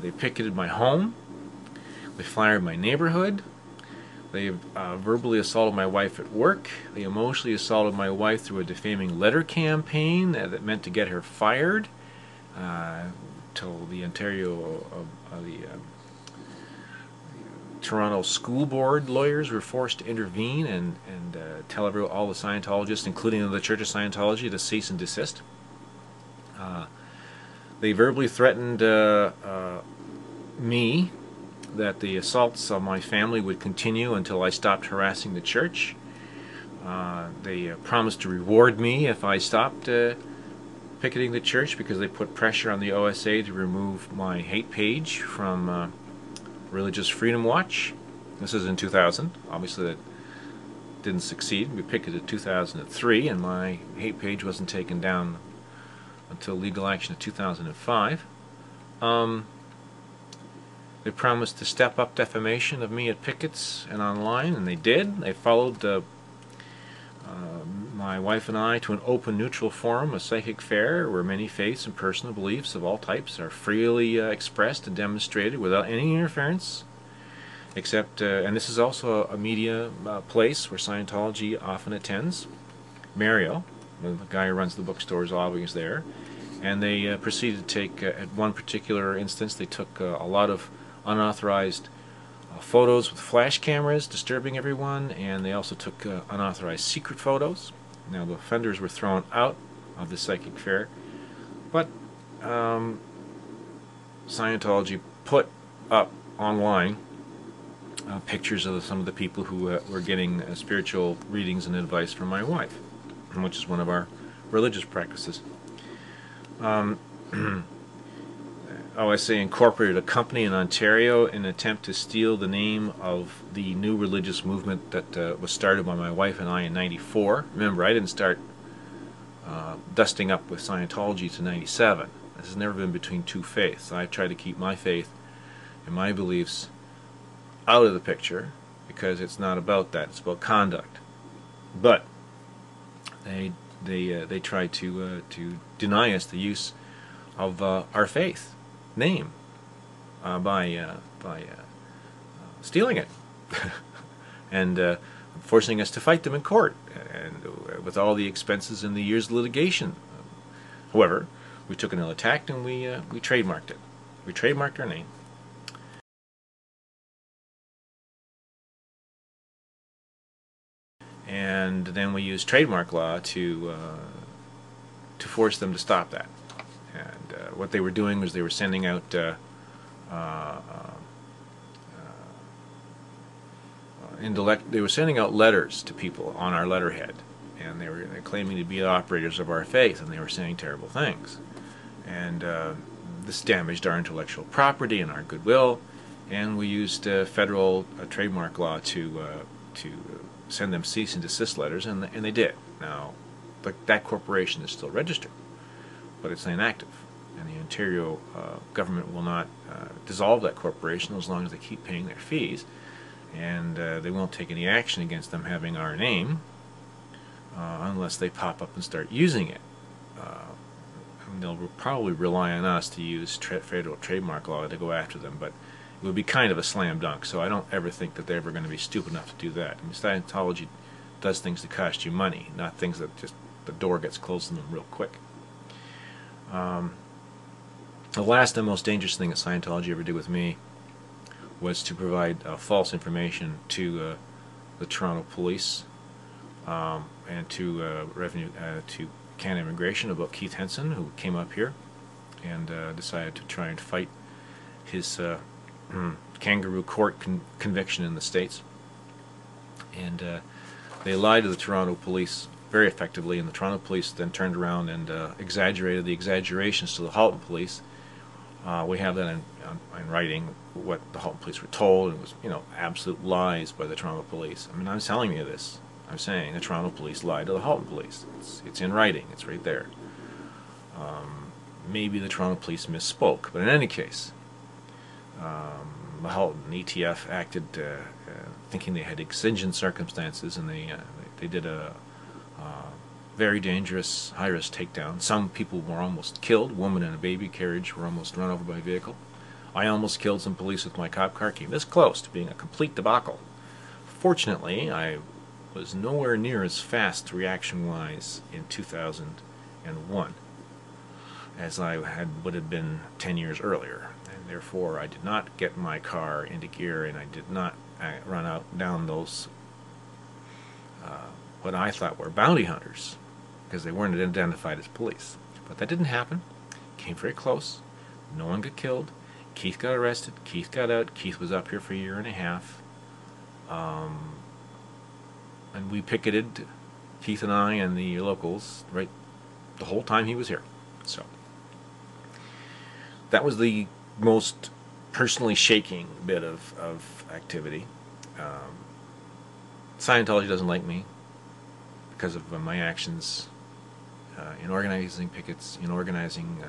They picketed my home. They fired my neighborhood. They verbally assaulted my wife at work. They emotionally assaulted my wife through a defaming letter campaign that meant to get her fired. Till the Ontario, the Toronto School Board lawyers were forced to intervene and tell all the Scientologists, including the Church of Scientology, to cease and desist. They verbally threatened me that the assaults on my family would continue until I stopped harassing the church. They promised to reward me if I stopped picketing the church, because they put pressure on the OSA to remove my hate page from Religious Freedom Watch. This is in 2000. Obviously that didn't succeed. We picketed in 2003 and my hate page wasn't taken down until legal action in 2005. They promised to step up defamation of me at pickets and online, and they did. They followed my wife and I to an open, neutral forum, a psychic fair, where many faiths and personal beliefs of all types are freely expressed and demonstrated without any interference. Except, and this is also a media place where Scientology often attends. Mario, the guy who runs the bookstore, is always there. And they proceeded to take, at one particular instance, they took a lot of unauthorized photos with flash cameras, disturbing everyone, and they also took unauthorized secret photos. Now the offenders were thrown out of the psychic fair, but Scientology put up online pictures of some of the people who were getting spiritual readings and advice from my wife, which is one of our religious practices. OSA incorporated a company in Ontario in an attempt to steal the name of the new religious movement that was started by my wife and I in '94. Remember, I didn't start dusting up with Scientology to '97. This has never been between two faiths. I tried to keep my faith and my beliefs out of the picture because it's not about that. It's about conduct. But they tried to deny us the use of our faith name by stealing it and forcing us to fight them in court, and with all the expenses and the years of litigation. However, we took another tact and we trademarked it. We trademarked our name. And then we used trademark law to force them to stop that. And what they were doing was they were sending out they were sending out letters to people on our letterhead, and they were claiming to be operators of our faith, and they were saying terrible things. And this damaged our intellectual property and our goodwill, and we used federal trademark law to send them cease and desist letters, and they did. Now, that corporation is still registered, but it's inactive, and the Ontario government will not dissolve that corporation as long as they keep paying their fees, and they won't take any action against them having our name unless they pop up and start using it. And they'll probably rely on us to use federal trademark law to go after them, but it would be kind of a slam dunk, so I don't ever think that they're ever going to be stupid enough to do that. I mean, Scientology does things to cost you money, not things that just the door gets closed on them real quick. The last and most dangerous thing that Scientology ever did with me was to provide false information to the Toronto Police and to to Canada Immigration about Keith Henson, who came up here and decided to try and fight his kangaroo court conviction in the States. And they lied to the Toronto Police very effectively, and the Toronto Police then turned around and exaggerated the exaggerations to the Halton Police. We have that in writing, what the Halton Police were told. It was, absolute lies by the Toronto Police. I mean, I'm telling you this. I'm saying the Toronto Police lied to the Halton Police. It's in writing. It's right there. Maybe the Toronto Police misspoke, but in any case, the Halton ETF acted thinking they had exigent circumstances, and they did a very dangerous, high-risk takedown. Some people were almost killed. A woman in a baby carriage were almost run over by a vehicle. I almost killed some police with my cop car. Came this close to being a complete debacle. Fortunately, I was nowhere near as fast reaction-wise in 2001 as I would have been 10 years earlier, and therefore I did not get my car into gear, and I did not run out down those what I thought were bounty hunters, because they weren't identified as police. But that didn't happen. Came very close. No one got killed. Keith got arrested. Keith got out. Keith was up here for a year and a half. And we picketed, Keith and I and the locals, right, the whole time he was here. So that was the most personally shaking bit of activity. Scientology doesn't like me because of my actions in organizing pickets, in organizing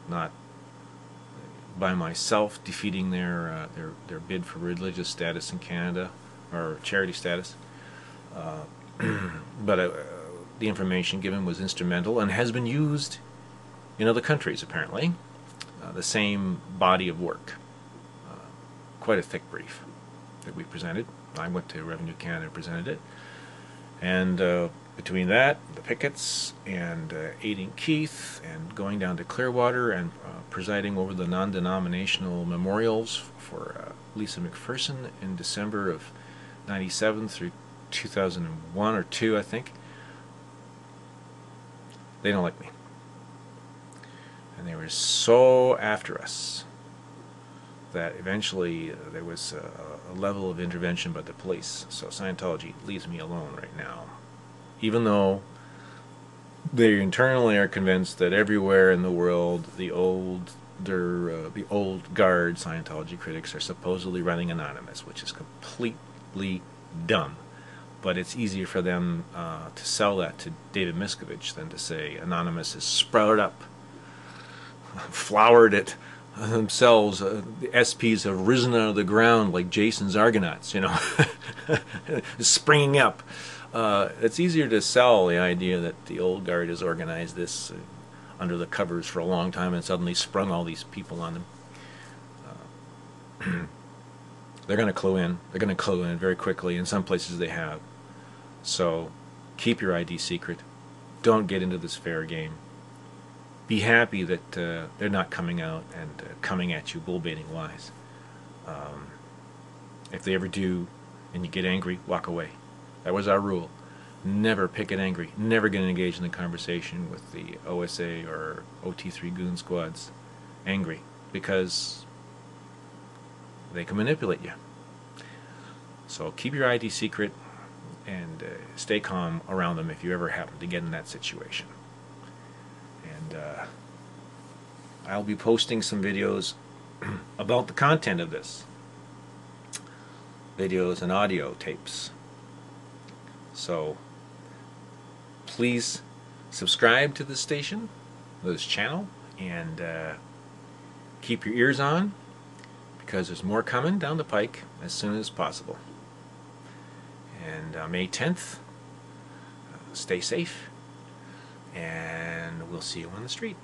not by myself defeating their bid for religious status in Canada, or charity status, but the information given was instrumental and has been used in other countries apparently. The same body of work, quite a thick brief that we presented. I went to Revenue Canada and presented it, and between that, the pickets, and aiding Keith, and going down to Clearwater and presiding over the non-denominational memorials for Lisa McPherson in December of 97 through 2001 or 2, I think. They don't like me. And they were so after us that eventually there was a level of intervention by the police. So Scientology leaves me alone right now, even though they internally are convinced that everywhere in the world the old guard Scientology critics are supposedly running anonymous, which is completely dumb. But it's easier for them to sell that to David Miscavige than to say anonymous is sprouted up, flowered it themselves. The SPs have risen out of the ground like Jason's Argonauts, you know, springing up. It's easier to sell the idea that the old guard has organized this under the covers for a long time and suddenly sprung all these people on them. They're going to clue in. They're going to clue in very quickly. In some places they have. So keep your ID secret. Don't get into this fair game. Be happy that they're not coming out and coming at you bull-baiting wise. If they ever do and you get angry, walk away. That was our rule. Never picket angry. Never get engaged in the conversation with the OSA or OT3 goon squads angry, because they can manipulate you. So keep your ID secret and stay calm around them if you ever happen to get in that situation. And I'll be posting some videos about the content of this. Videos and audio tapes. So please subscribe to this station, this channel, and keep your ears on, because there's more coming down the pike as soon as possible. And May 10th, stay safe, and we'll see you on the street.